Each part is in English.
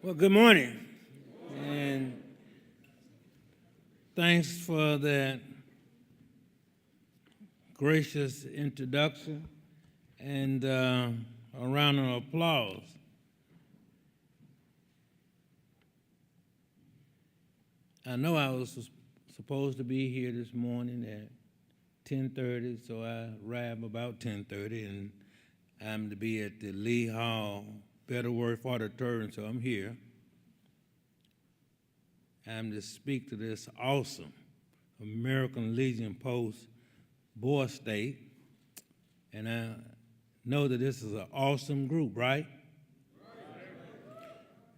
Well, good morning, and thanks for that gracious introduction and a round of applause. I know I was supposed to be here this morning at 10:30, so I arrived about 10:30, and I'm to be at the Lee Hall Better Worth Auditorium, so I'm here. I'm to speak to this awesome American Legion Post Boy State, and I know that this is an awesome group, right?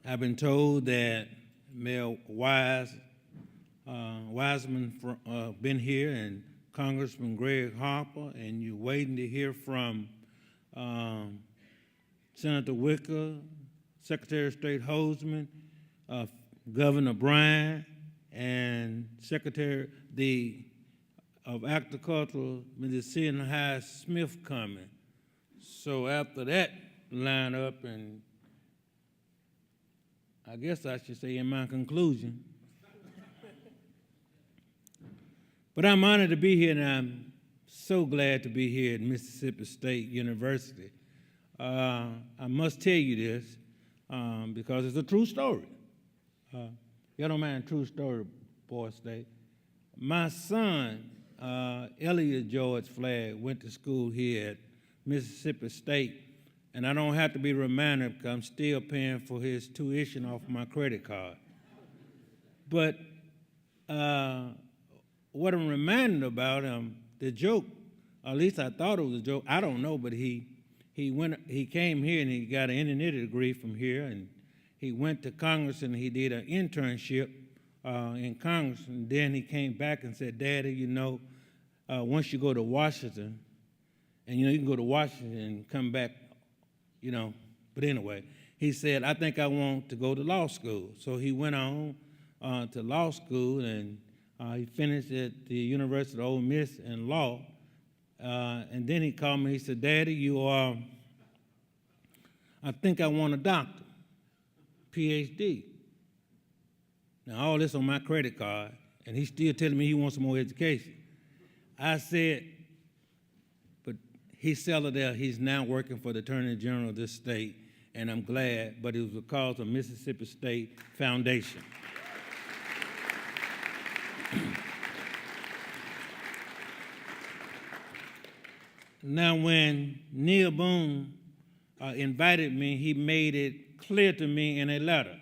I've been told that Mayor Wiseman been here, and Congressman Greg Harper, and you're waiting to hear from Senator Wicker, Secretary of State Hoseman, Governor Bryan, and Secretary of Agriculture, Mississippi High Smith coming. So after that line up, and I guess I should say in my conclusion, but I'm honored to be here, and I'm so glad to be here at Mississippi State University. I must tell you this because it's a true story. Y'all don't mind a true story, Boy State. My son, Elliot George Flagg, went to school here at Mississippi State, and I don't have to be reminded because I'm still paying for his tuition off my credit card. But what I'm reminded about the joke, or at least I thought it was a joke. I don't know, but he came here and he got an engineering degree from here, and he went to Congress and he did an internship in Congress, and then he came back and said, "Daddy, once you go to Washington, and you can go to Washington and come back, But anyway, he said, I think I want to go to law school." So he went on to law school, and he finished at the University of Ole Miss in law. And then he called me. He said, "Daddy, I think I want a doctor, PhD." Now, all this on my credit card, and he's still telling me he wants some more education. I said, but he's settled there. He's now working for the Attorney General of this state, and I'm glad, but it was because of Mississippi State Foundation. Now, when Neil Boone invited me, he made it clear to me in a letter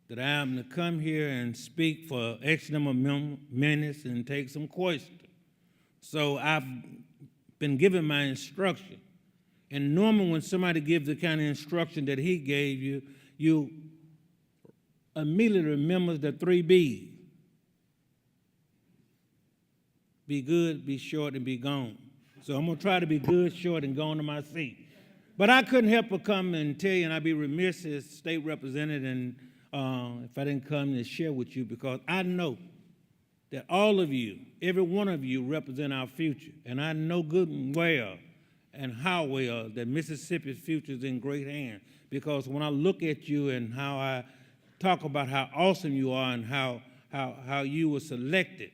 that I am to come here and speak for X number of minutes and take some questions. So I've been given my instruction. And normally when somebody gives the kind of instruction that he gave you, you immediately remember the 3 B's. Be good, be short, and be gone. So I'm going to try to be good, short, and gone to my seat. But I couldn't help but come and tell you, and I'd be remiss as state representative and if I didn't come and share with you, because I know that all of you, every one of you, represent our future. And I know good and well and how well that Mississippi's future is in great hands. Because when I look at you and how I talk about how awesome you are and how you were selected,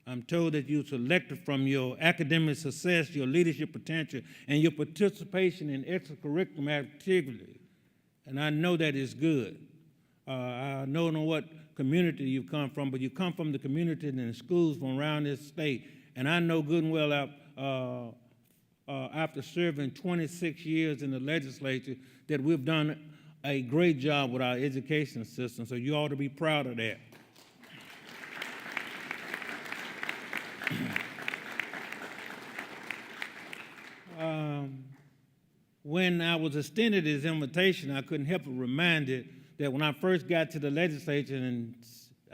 I'm told that you were selected from your academic success, your leadership potential, and your participation in extracurricular activities. And I know that is good. I don't know what community you come from, but you come from the community and the schools from around this state. And I know good and well after serving 26 years in the legislature that we've done a great job with our education system. So you ought to be proud of that. When I was extended this invitation, I couldn't help but reminded that when I first got to the legislature, and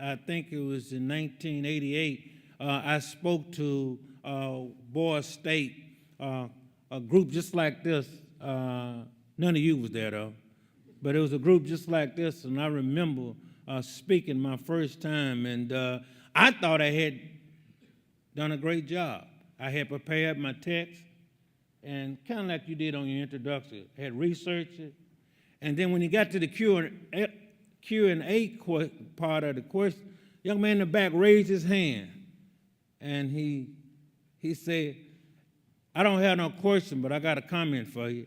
I think it was in 1988, I spoke to Boy State, a group just like this. None of you was there, though. But it was a group just like this, and I remember speaking my first time, and I thought I had done a great job. I had prepared my text, and kind of like you did on your introduction, had researched it. And then when you got to the Q&A part of the question, young man in the back raised his hand, and he said, I don't have no question, but I got a comment for you.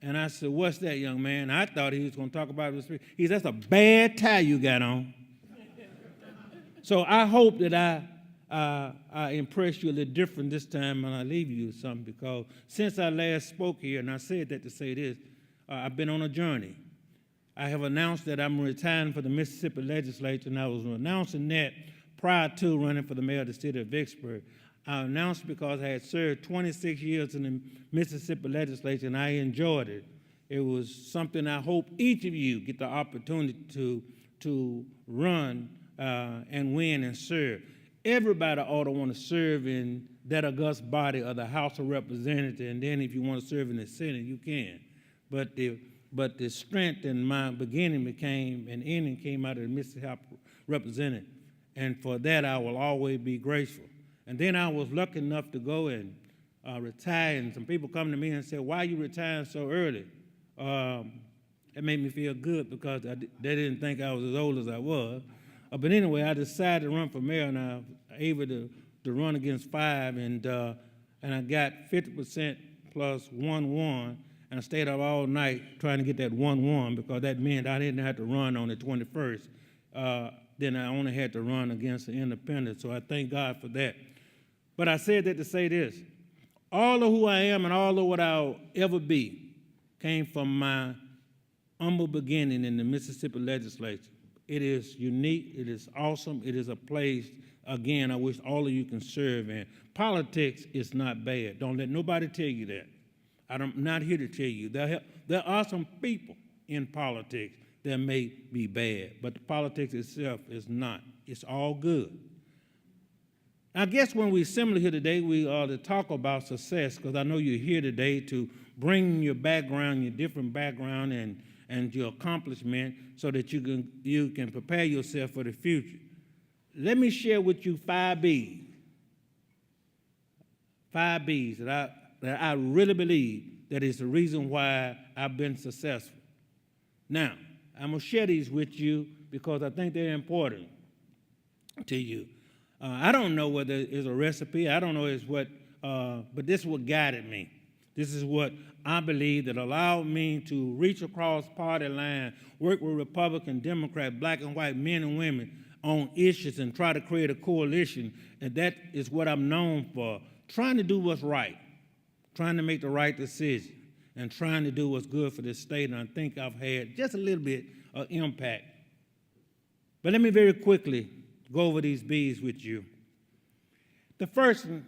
And I said, what's that, young man? I thought he was going to talk about this. He said, that's a bad tie you got on. So I hope that I impress you a little different this time when I leave you with something, because since I last spoke here, and I said that to say this, I've been on a journey. I have announced that I'm retiring from the Mississippi legislature, and I was announcing that prior to running for the mayor of the city of Vicksburg. I announced because I had served 26 years in the Mississippi legislature, and I enjoyed it. It was something I hope each of you get the opportunity to run and win and serve. Everybody ought to want to serve in that august body of the House of Representatives, and then if you want to serve in the Senate, you can. But the strength in my beginning became and ending came out of the Mississippi House of Representatives, and for that I will always be grateful. And then I was lucky enough to go and retire, and some people come to me and say, why are you retiring so early? It made me feel good because they didn't think I was as old as I was. But anyway, I decided to run for mayor, and I was able to run against 5, and I got 50% plus 1-1, and I stayed up all night trying to get that 1-1 because that meant I didn't have to run on the 21st. Then I only had to run against the independent, so I thank God for that. But I said that to say this. All of who I am and all of what I'll ever be came from my humble beginning in the Mississippi legislature. It is unique. It is awesome. It is a place, again, I wish all of you can serve in. Politics is not bad. Don't let nobody tell you that. I'm not here to tell you. There are some people in politics that may be bad, but the politics itself is not. It's all good. I guess when we assemble here today, we ought to talk about success, because I know you're here today to bring your background, your different background, and your accomplishment so that you can prepare yourself for the future. Let me share with you 5 B's. 5 B's that I really believe that is the reason why I've been successful. Now, I'm going to share these with you because I think they're important to you. I don't know whether it's a recipe. I don't know but this is what guided me. This is what I believe that allowed me to reach across party line, work with Republican, Democrat, black and white men and women on issues and try to create a coalition. And that is what I'm known for, trying to do what's right, trying to make the right decision, and trying to do what's good for this state. And I think I've had just a little bit of impact. But let me very quickly go over these B's with you. The first one,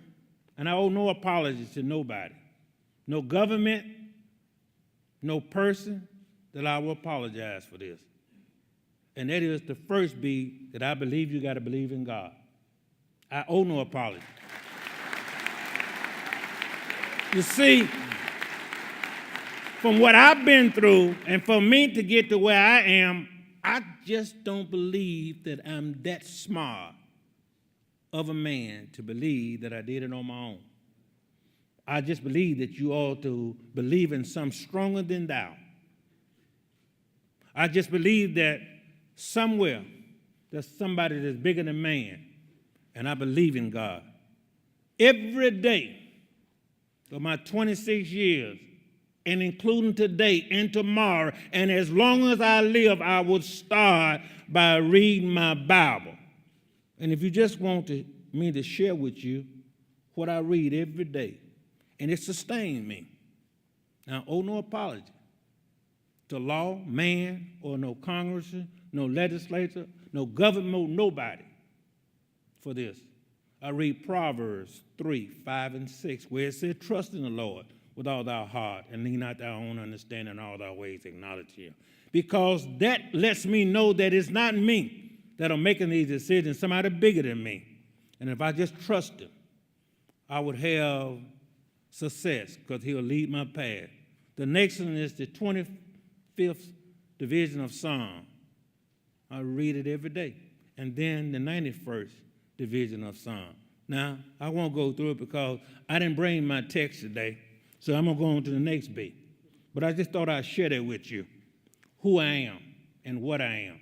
and I owe no apologies to nobody, no government, no person that I will apologize for this. And that is the first B, that I believe you got to believe in God. I owe no apology. You see, from what I've been through, and for me to get to where I am, I just don't believe that I'm that smart of a man to believe that I did it on my own. I just believe that you ought to believe in something stronger than thou. I just believe that somewhere there's somebody that's bigger than man, and I believe in God. Every day of my 26 years, and including today and tomorrow, and as long as I live, I would start by reading my Bible. And if you just want me to share with you what I read every day, and it sustained me. Now, owe no apology to law, man, or no congressman, no legislator, no government, nobody for this. I read Proverbs 3, 5, and 6, where it says, trust in the Lord with all thy heart, and lean not thy own understanding, in all thy ways acknowledge him. Because that lets me know that it's not me that are making these decisions, somebody bigger than me. And if I just trust him, I would have success, because he'll lead my path. The next one is the 25th division of Psalm. I read it every day. And then the 91st division of Psalm. Now, I won't go through it because I didn't bring my text today, so I'm going to go on to the next bit. But I just thought I'd share that with you, who I am and what I am.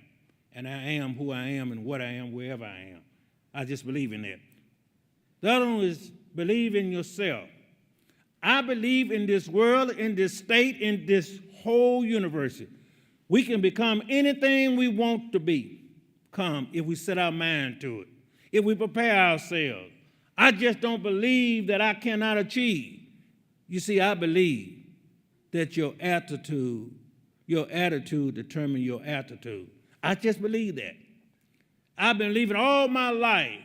and I am who I am and what I am wherever I am. I just believe in that. The other one is believe in yourself. I believe in this world, in this state, in this whole universe. We can become anything we want to become if we set our mind to it, if we prepare ourselves. I just don't believe that I cannot achieve. You see, I believe that your attitude determines your attitude. I just believe that. I've been believing all my life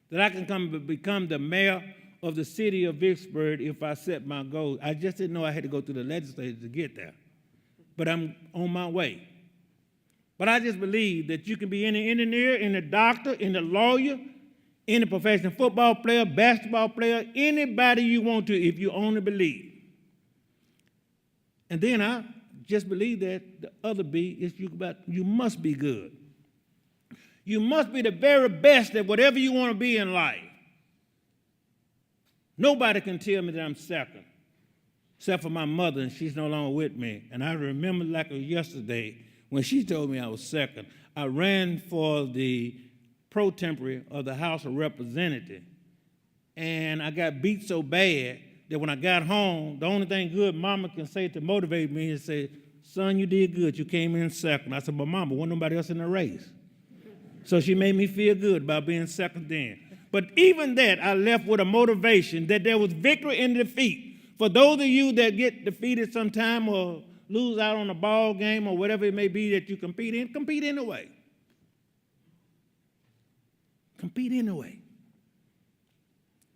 that I can become the mayor of the city of Vicksburg if I set my goals. I just didn't know I had to go through the legislature to get there. But I'm on my way. But I just believe that you can be any engineer, any doctor, any lawyer, any professional football player, basketball player, anybody you want to if you only believe. And then I just believe that the other B is you must be good. You must be the very best at whatever you want to be in life. Nobody can tell me that I'm second, except for my mother, and she's no longer with me. And I remember like it was yesterday when she told me I was second. I ran for the pro tempore of the House of Representatives, and I got beat so bad that when I got home, the only thing good Mama can say to motivate me is say, "Son, you did good. You came in second." I said, "But Mama, wasn't nobody else in the race." So she made me feel good about being second then. But even that, I left with a motivation that there was victory in defeat. For those of you that get defeated sometime or lose out on a ball game or whatever it may be that you compete anyway. Compete anyway.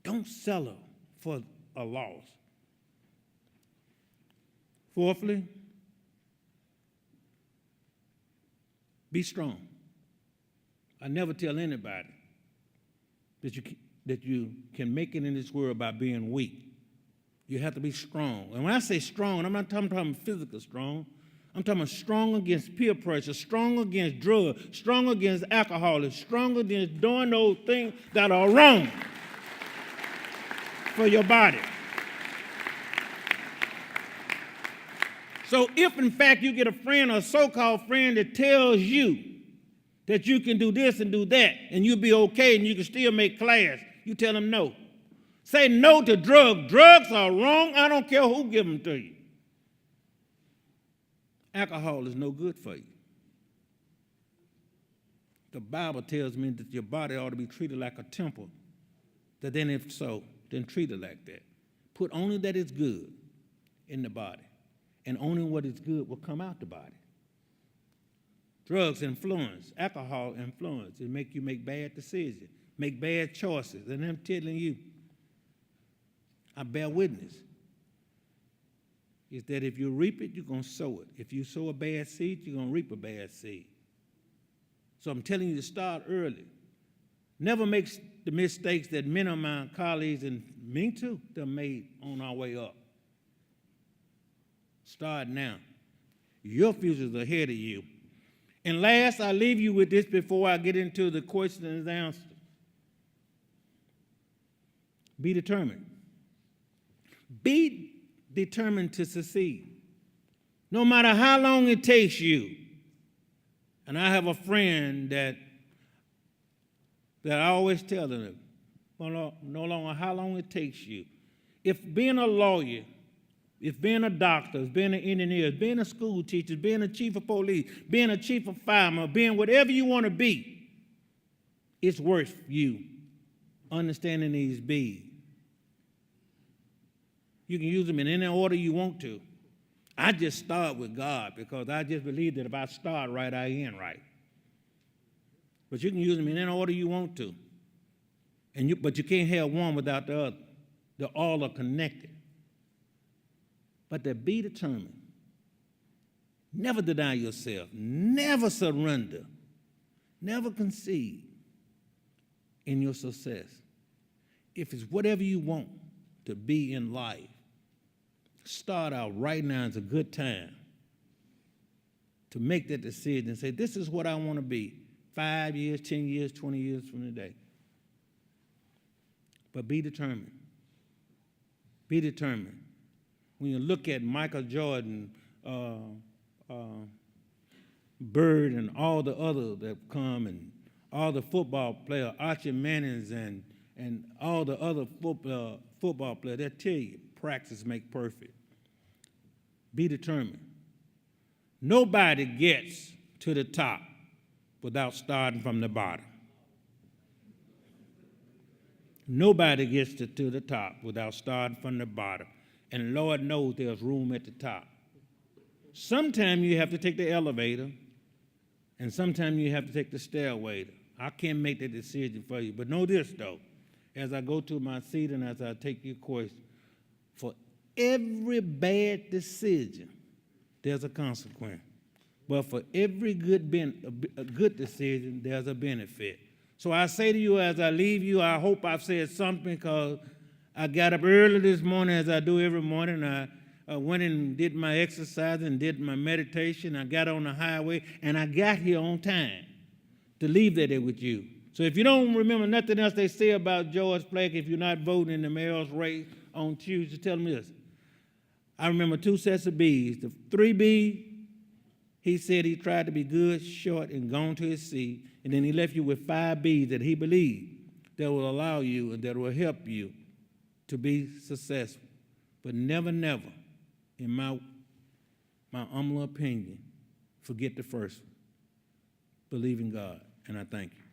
Don't settle for a loss. Fourthly, be strong. I never tell anybody that you can make it in this world by being weak. You have to be strong. And when I say strong, I'm not talking physical strong. I'm talking about strong against peer pressure, strong against drugs, strong against alcohol, strong against doing those things that are wrong for your body. So if, in fact, you get a friend or a so-called friend that tells you that you can do this and do that, and you'll be okay, and you can still make class, you tell them no. Say no to drugs. Drugs are wrong. I don't care who gives them to you. Alcohol is no good for you. The Bible tells me that your body ought to be treated like a temple. That then if so, then treat it like that. Put only that is good in the body, and only what is good will come out the body. Drugs influence, alcohol influence. It make you make bad decisions, make bad choices. And I'm telling you, I bear witness, is that if you reap it, you're going to sow it. If you sow a bad seed, you're going to reap a bad seed. So I'm telling you to start early. Never make the mistakes that many of my colleagues, and me too, have made on our way up. Start now. Your future's ahead of you. And last, I leave you with this before I get into the questions and answers. Be determined. Be determined to succeed. No matter how long it takes you. And I have a friend that I always tell them, no longer how long it takes you. If being a lawyer, if being a doctor, if being an engineer, if being a school teacher, being a chief of police, being a chief of fireman, being whatever you want to be, it's worth you understanding these B's. You can use them in any order you want to. I just start with God because I just believe that if I start right, I end right. But you can use them in any order you want to. But you can't have one without the other. They're all are connected. But to be determined. Never deny yourself. Never surrender. Never concede in your success. If it's whatever you want to be in life, start out right now. It's a good time to make that decision and say, this is what I want to be 5 years, 10 years, 20 years from today. But be determined. Be determined. When you look at Michael Jordan, Bird and all the others that come, and all the football players, Archie Mannings and all the other football players, they'll tell you, practice make perfect. Be determined. Nobody gets to the top without starting from the bottom. Nobody gets to the top without starting from the bottom. And Lord knows there's room at the top. Sometimes you have to take the elevator, and sometimes you have to take the stairway. I can't make that decision for you. But know this, though. As I go to my seat and as I take your question, for every bad decision, there's a consequence. But for every good decision, there's a benefit. So I say to you as I leave you, I hope I've said something, because I got up early this morning, as I do every morning. I went and did my exercise and did my meditation. I got on the highway, and I got here on time to leave that there with you. So if you don't remember nothing else they say about George Fleck, if you're not voting in the mayor's race on Tuesday, tell them this. I remember 2 sets of B's. The 3B, he said he tried to be good, short, and gone to his seat, and then he left you with 5 B's that he believed that will allow you and that will help you to be successful. But never, never, in my humble opinion, forget the first one. Believe in God, and I thank you.